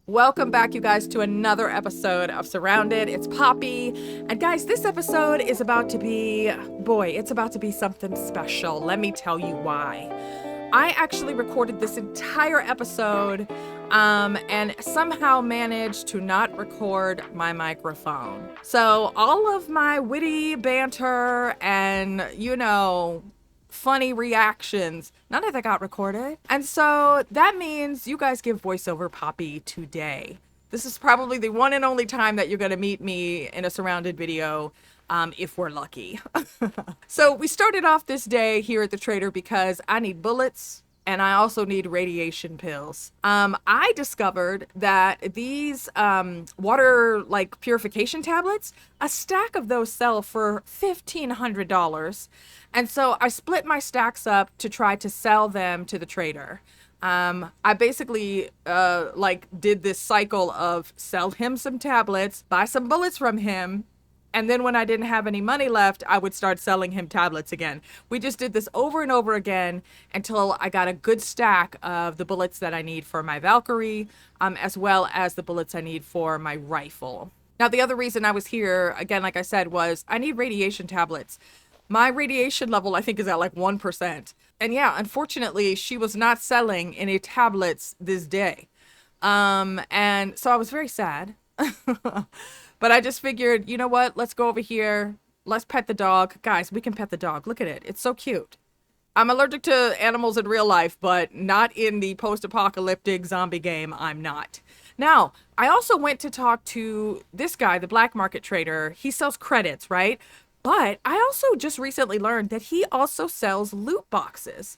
Welcome back, you guys, to another episode of Surrounded. It's Poppy. And guys, this episode is about to be, it's about to be something special. Let me tell you why. I actually recorded this entire episode and somehow managed to not record my microphone. So all of my witty banter and, funny reactions, none of that got recorded. And so that means you guys give voiceover Poppy today. This is probably the one and only time that you're going to meet me in a Surrounded video, if we're lucky. So we started off this day here at the trader because I need bullets and I also need radiation pills. I discovered that these water purification tablets, a stack of those sell for $1,500. And so I split my stacks up to try to sell them to the trader. I basically did this cycle of sell him some tablets, buy some bullets from him, and then when I didn't have any money left, I would start selling him tablets again. We just did this over and over again until I got a good stack of the bullets that I need for my Valkyrie, as well as the bullets I need for my rifle. Now, the other reason I was here, again, like I said, was I need radiation tablets. My radiation level, I think, is at 1%. And yeah, unfortunately, she was not selling any tablets this day. And so I was very sad. But I just figured, you know what? Let's go over here. Let's pet the dog. Guys, we can pet the dog. Look at it. It's so cute. I'm allergic to animals in real life, but not in the post-apocalyptic zombie game. I'm not. Now, I also went to talk to this guy, the black market trader. He sells credits, right? But I also just recently learned that he also sells loot boxes.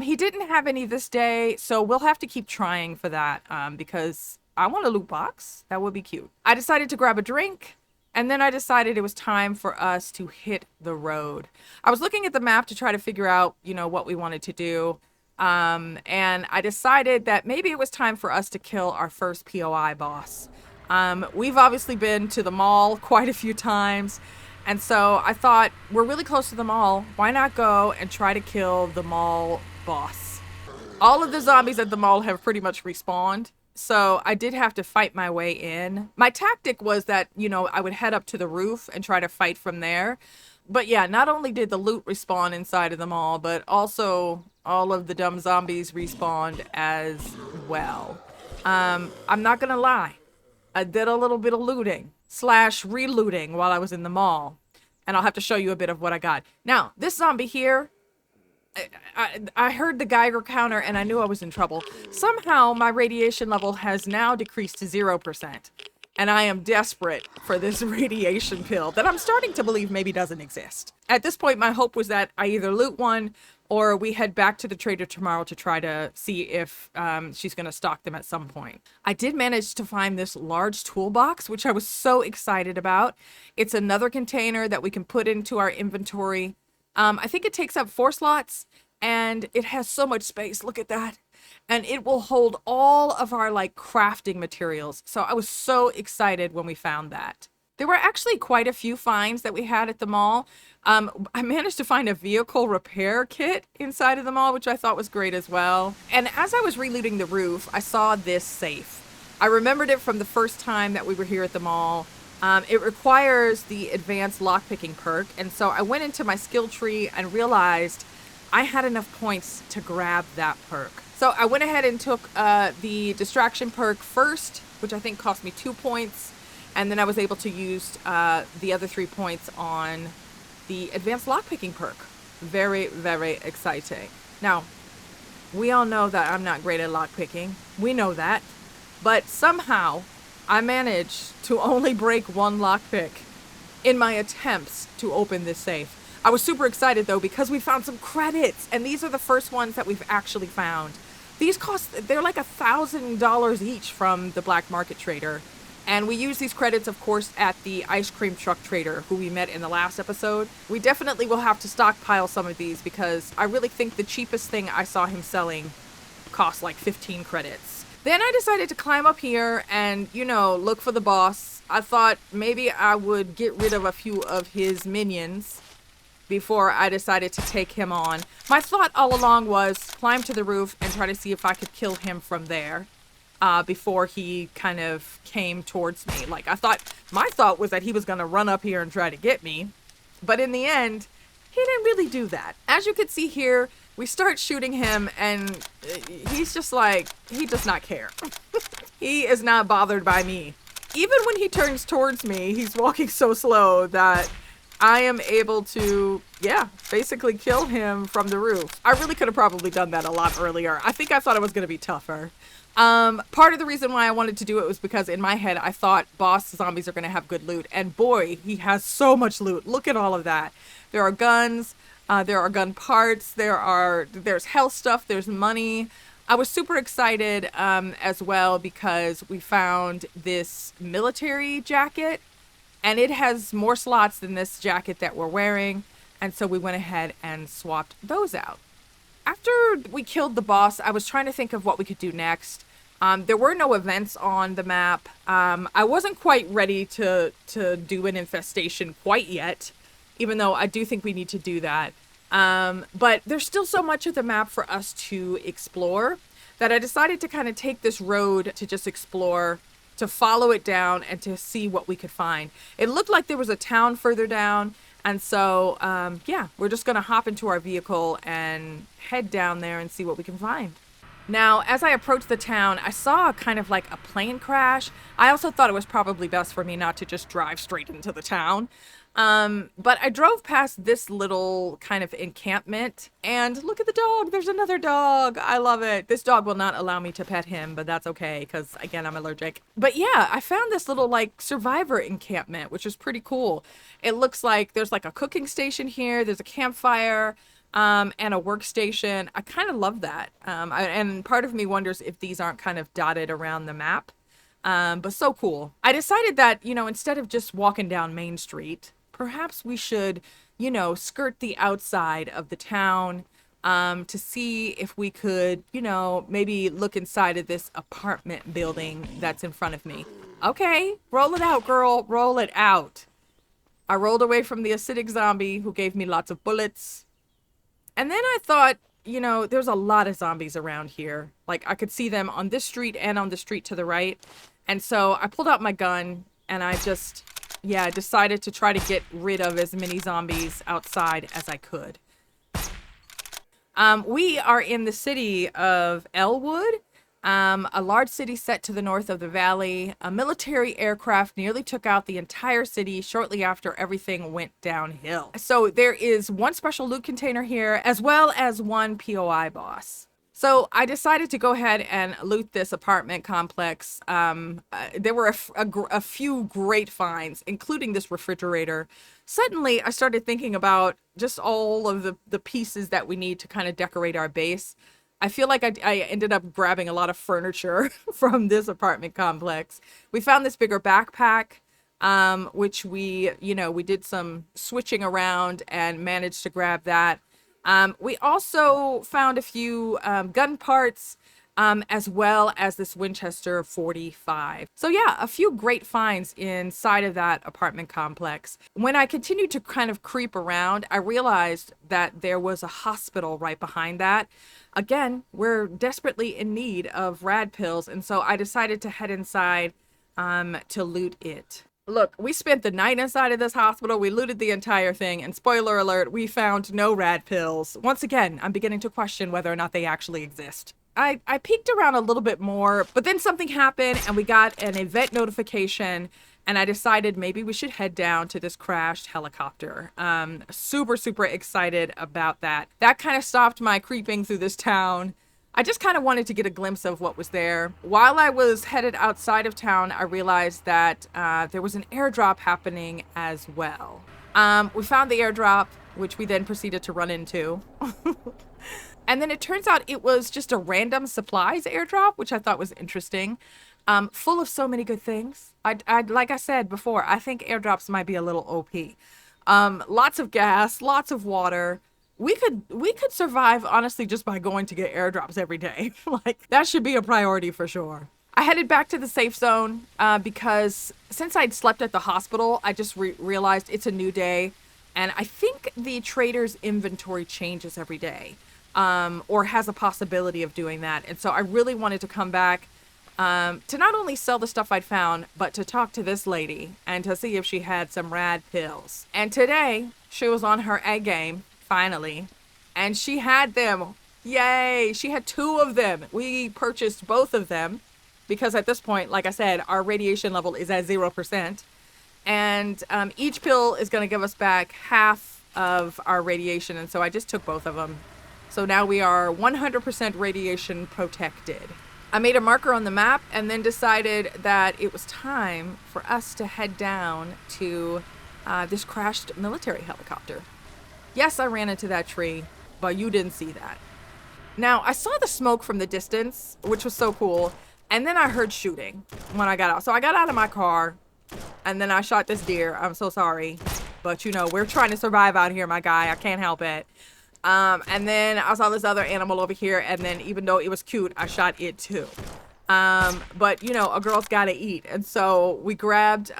He didn't have any this day, so we'll have to keep trying for that because I want a loot box. That would be cute. I decided to grab a drink, and then I decided it was time for us to hit the road. I was looking at the map to try to figure out, what we wanted to do. And I decided that maybe it was time for us to kill our first POI boss. We've obviously been to the mall quite a few times. And so I thought, we're really close to the mall. Why not go and try to kill the mall boss? All of the zombies at the mall have pretty much respawned. So I did have to fight my way in. My tactic was that, I would head up to the roof and try to fight from there. But yeah, not only did the loot respawn inside of the mall, but also all of the dumb zombies respawned as well. I'm not gonna lie. I did a little bit of looting / relooting while I was in the mall. And I'll have to show you a bit of what I got. Now, this zombie here, I heard the Geiger counter and I knew I was in trouble. Somehow my radiation level has now decreased to 0%. And I am desperate for this radiation pill that I'm starting to believe maybe doesn't exist. At this point, my hope was that I either loot one or we head back to the trader tomorrow to try to see if she's going to stock them at some point. I did manage to find this large toolbox, which I was so excited about. It's another container that we can put into our inventory. I think it takes up 4 slots and it has so much space. Look at that. And it will hold all of our crafting materials. So I was so excited when we found that. There were actually quite a few finds that we had at the mall. I managed to find a vehicle repair kit inside of the mall, which I thought was great as well. And as I was relooting the roof, I saw this safe. I remembered it from the first time that we were here at the mall. It requires the advanced lockpicking perk. And so I went into my skill tree and realized I had enough points to grab that perk. So I went ahead and took the distraction perk first, which I think cost me 2 points. And then I was able to use the other 3 points on the advanced lockpicking perk. Very, very exciting. Now, we all know that I'm not great at lockpicking. We know that. But somehow, I managed to only break 1 lockpick in my attempts to open this safe. I was super excited, though, because we found some credits. And these are the first ones that we've actually found. These they're like $1,000 each from the black market trader. And we use these credits, of course, at the ice cream truck trader who we met in the last episode. We definitely will have to stockpile some of these because I really think the cheapest thing I saw him selling cost 15 credits. Then I decided to climb up here and, look for the boss. I thought maybe I would get rid of a few of his minions before I decided to take him on. My thought all along was climb to the roof and try to see if I could kill him from there. before he kind of came towards me. Like, my thought was that he was going to run up here and try to get me. But in the end, he didn't really do that. As you can see here, we start shooting him and he's just like, he does not care. He is not bothered by me. Even when he turns towards me, he's walking so slow that I am able to, basically kill him from the roof. I really could have probably done that a lot earlier. I think I thought it was going to be tougher. Part of the reason why I wanted to do it was because in my head, I thought boss zombies are going to have good loot. And boy, he has so much loot. Look at all of that. There are guns, there are gun parts, there's health stuff, there's money. I was super excited as well because we found this military jacket and it has more slots than this jacket that we're wearing. And so we went ahead and swapped those out. After we killed the boss, I was trying to think of what we could do next. There were no events on the map. I wasn't quite ready to do an infestation quite yet, even though I do think we need to do that. But there's still so much of the map for us to explore that I decided to kind of take this road to just explore, to follow it down and to see what we could find. It looked like there was a town further down. And so, we're just going to hop into our vehicle and head down there and see what we can find. Now, as I approached the town, I saw kind of like a plane crash. I also thought it was probably best for me not to just drive straight into the town. But I drove past this little kind of encampment and look at the dog. There's another dog. I love it. This dog will not allow me to pet him, but that's okay because again, I'm allergic. But yeah, I found this little like survivor encampment, which is pretty cool. It looks like there's like a cooking station here. There's a campfire, and a workstation. I kind of love that. And part of me wonders if these aren't kind of dotted around the map. But so cool. I decided that, instead of just walking down Main Street, perhaps we should, skirt the outside of the town, to see if we could, maybe look inside of this apartment building that's in front of me. Okay, roll it out, girl. Roll it out. I rolled away from the acidic zombie who gave me lots of bullets. And then I thought, there's a lot of zombies around here. Like, I could see them on this street and on the street to the right. And so I pulled out my gun and I just, decided to try to get rid of as many zombies outside as I could. We are in the city of Ellwood, a large city set to the north of the valley. A military aircraft nearly took out the entire city shortly after everything went downhill. So there is one special loot container here, as well as one POI boss. So I decided to go ahead and loot this apartment complex. There were a few great finds, including this refrigerator. Suddenly, I started thinking about just all of the pieces that we need to kind of decorate our base. I feel like I ended up grabbing a lot of furniture from this apartment complex. We found this bigger backpack, which we did some switching around and managed to grab that. We also found a few gun parts, as well as this Winchester 45. So yeah, a few great finds inside of that apartment complex. When I continued to kind of creep around, I realized that there was a hospital right behind that. Again, we're desperately in need of rad pills, and so I decided to head inside to loot it. Look, we spent the night inside of this hospital. We looted the entire thing, and spoiler alert, we found no rad pills. Once again, I'm beginning to question whether or not they actually exist. I peeked around a little bit more, but then something happened and we got an event notification, and I decided maybe we should head down to this crashed helicopter. Super excited about that. That kind of stopped my creeping through this town. I just kind of wanted to get a glimpse of what was there. While I was headed outside of town, I realized that there was an airdrop happening as well. We found the airdrop, which we then proceeded to run into. And then it turns out it was just a random supplies airdrop, which I thought was interesting. Full of so many good things. Like I said before, I think airdrops might be a little OP. Lots of gas, lots of water. We could survive, honestly, just by going to get airdrops every day. Like, that should be a priority for sure. I headed back to the safe zone because since I'd slept at the hospital, I just realized it's a new day. And I think the trader's inventory changes every day, or has a possibility of doing that. And so I really wanted to come back to not only sell the stuff I'd found, but to talk to this lady and to see if she had some rad pills. And today, she was on her A game, finally, and she had them. Yay! She had 2 of them. We purchased both of them because at this point, like I said, our radiation level is at 0%. And each pill is going to give us back half of our radiation. And so I just took both of them. So now we are 100% radiation protected. I made a marker on the map and then decided that it was time for us to head down to this crashed military helicopter. Yes, I ran into that tree, but you didn't see that. Now, I saw the smoke from the distance, which was so cool, and then I heard shooting when I got out. So I got out of my car, and then I shot this deer. I'm so sorry, but you know, we're trying to survive out here, my guy. I can't help it. And then I saw this other animal over here, and then even though it was cute, I shot it too. But you know, a girl's gotta eat. And so we grabbed,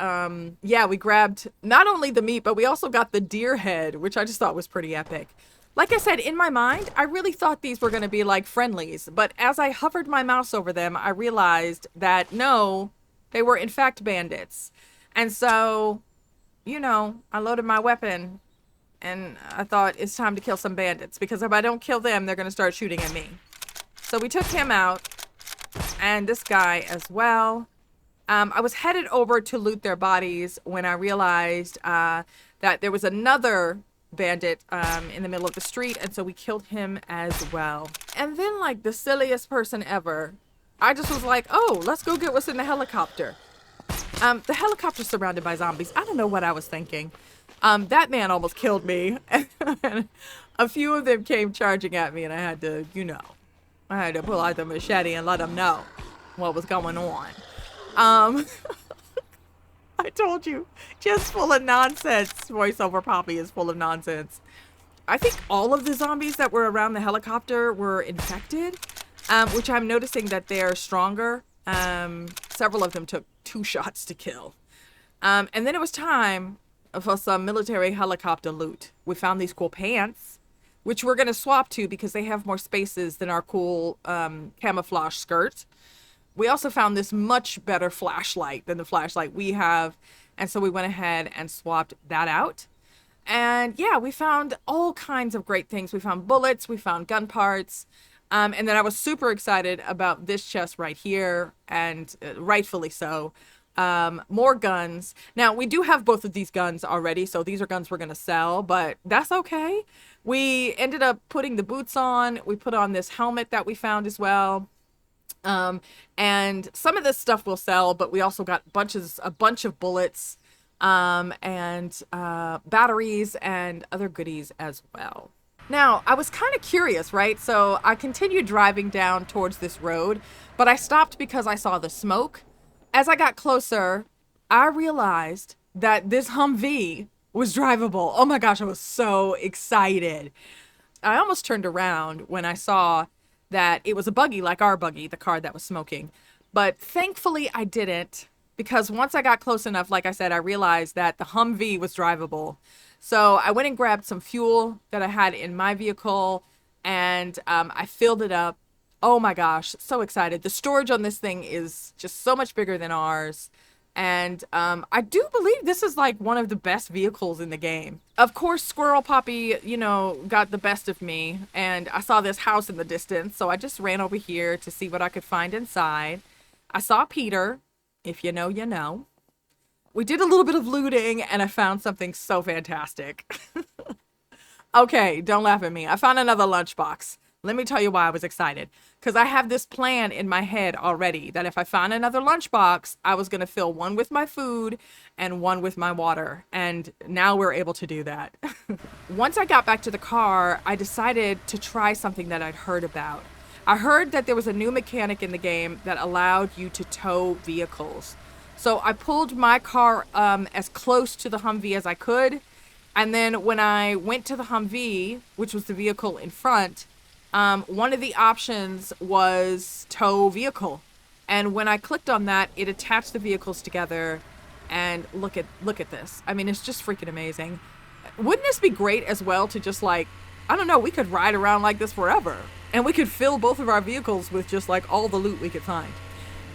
we grabbed not only the meat, but we also got the deer head, which I just thought was pretty epic. Like I said, in my mind, I really thought these were gonna be like friendlies, but as I hovered my mouse over them, I realized that no, they were in fact bandits. And so, you know, I loaded my weapon and I thought it's time to kill some bandits because if I don't kill them, they're gonna start shooting at me. So we took him out. And this guy as well. I was headed over to loot their bodies when I realized that there was another bandit in the middle of the street, and so we killed him as well. And then, like the silliest person ever, I just was like, oh, let's go get what's in the helicopter. The helicopter's surrounded by zombies. I don't know what I was thinking. That man almost killed me. And a few of them came charging at me, and I had to, you know, I had to pull out the machete and let them know what was going on. I told you, just full of nonsense. Voiceover Poppy is full of nonsense. I think all of the zombies that were around the helicopter were infected, which I'm noticing that they're stronger. Several of them took 2 shots to kill. And then it was time for some military helicopter loot. We found these cool pants, which we're going to swap to because they have more spaces than our cool camouflage skirt. We also found this much better flashlight than the flashlight we have. And so we went ahead and swapped that out. And yeah, we found all kinds of great things. We found bullets, we found gun parts. And then I was super excited about this chest right here, and rightfully so. More guns. Now, we do have both of these guns already, so these are guns we're going to sell, but that's okay. We ended up putting the boots on. We put on this helmet that we found as well. And some of this stuff we'll sell, but we also got a bunch of bullets, and batteries and other goodies as well. Now, I was kind of curious, right? So I continued driving down towards this road, but I stopped because I saw the smoke. As I got closer, I realized that this Humvee was drivable. Oh my gosh, I was so excited. I almost turned around when I saw that it was a buggy like our buggy, the car that was smoking. But thankfully I didn't, because once I got close enough, like I said, I realized that the Humvee was drivable. So I went and grabbed some fuel that I had in my vehicle, and I filled it up. Oh my gosh, so excited. The storage on this thing is just so much bigger than ours. And I do believe this is like one of the best vehicles in the game. Of course, Squirrel Poppy, you know, got the best of me. And I saw this house in the distance, so I just ran over here to see what I could find inside. I saw Peter. If you know, you know. We did a little bit of looting, and I found something so fantastic. Okay, don't laugh at me. I found another lunchbox. Let me tell you why I was excited. Because I have this plan in my head already that if I found another lunchbox, I was going to fill one with my food and one with my water. And now we're able to do that. Once I got back to the car, I decided to try something that I'd heard about. I heard that there was a new mechanic in the game that allowed you to tow vehicles. So I pulled my car as close to the Humvee as I could. And then when I went to the Humvee, which was the vehicle in front, one of the options was tow vehicle. And when I clicked on that, it attached the vehicles together. And look at this. I mean, it's just freaking amazing. Wouldn't this be great as well to just like, I don't know, we could ride around like this forever. And we could fill both of our vehicles with just like all the loot we could find.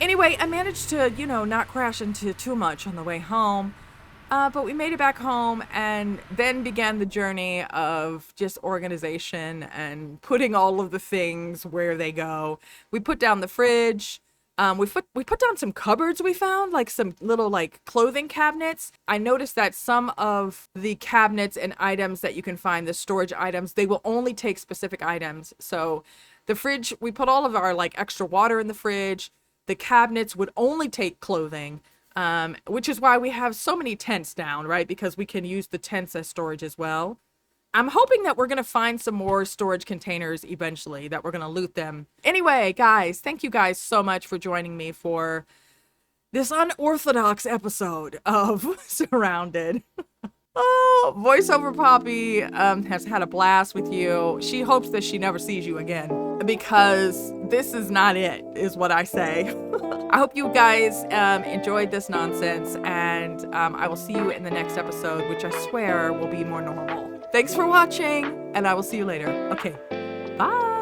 Anyway, I managed to, you know, not crash into too much on the way home. But we made it back home, and then began the journey of just organization and putting all of the things where they go. We put down the fridge. We put down some cupboards we found, like some little like clothing cabinets. I noticed that some of the cabinets and items that you can find, the storage items, they will only take specific items. So the fridge, we put all of our like extra water in the fridge. The cabinets would only take clothing. Which is why we have so many tents down, right? Because we can use the tents as storage as well. I'm hoping that we're going to find some more storage containers eventually, that we're going to loot them. Anyway, guys, thank you guys so much for joining me for this unorthodox episode of Surrounded. Oh, voiceover Poppy has had a blast with you. She hopes that she never sees you again, because this is not it, is what I say. I hope you guys enjoyed this nonsense, and I will see you in the next episode, which I swear will be more normal. Thanks for watching, and I will see you later. Okay, bye.